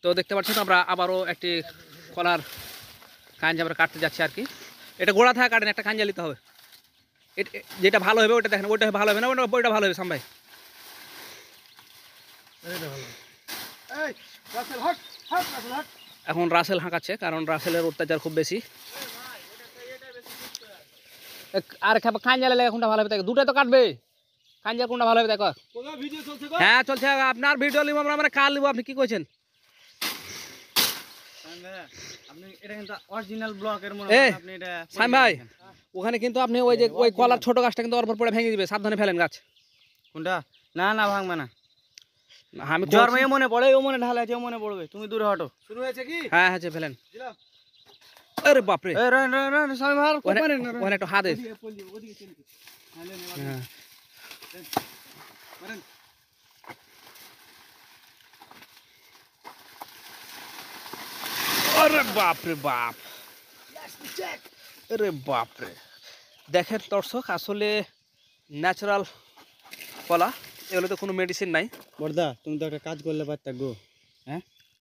তো দেখতে পাচ্ছেন আমরা আবারও একটি কলার কাঞ্জা আমরা কাটতে যাচ্ছি আর কি। এটা গোড়া থাকা কাটেন, একটা কাঞ্জা নিতে হবে। যেটা ভালো হবে ওটা দেখেন, ওইটা ভালো হবে না, ওইটা ভালো হবে সাম ভাই। এখন রাসেল হাঁকাচ্ছে, কারণ রাসেলের অত্যাচার খুব বেশি। আর কাঞ্জা লেগে কোনটা ভালো হবে দেখো, দুটাই তো কাটবে, কাঞ্জা কোনটা ভালো হবে দেখো। হ্যাঁ চলছে, আপনার ভিডিও নিব আমরা, মানে কাল নিব, আপনি কি কইছেন? ভাই ওখানে কিন্তু আপনি ওই যে ওই কলার ছোট গাছটা কিন্তু অল্প পরে ভেঙে দিবে, সাবধানে ফেলেন গাছ। কোনটা? না না ভাঙবে না, আমি জন্মে মনে পড়ে, ও মনে ঢালা আছে, ও মনে পড়বে, তুমি দূরে হটো। শুরু হয়েছে কি? হ্যাঁ হ্যাঁ ফেলেন। আরে বাপরে, ওখানে একটু হাত আছে। আরে বাপরে বাপ, আরে বাপরে। দেখেন দর্শক, আসলে ন্যাচারাল কলা, এগুলো তো কোনো মেডিসিন নাই। বর্দা তুমি তো একটা কাজ করলে পারতা গো, হ্যাঁ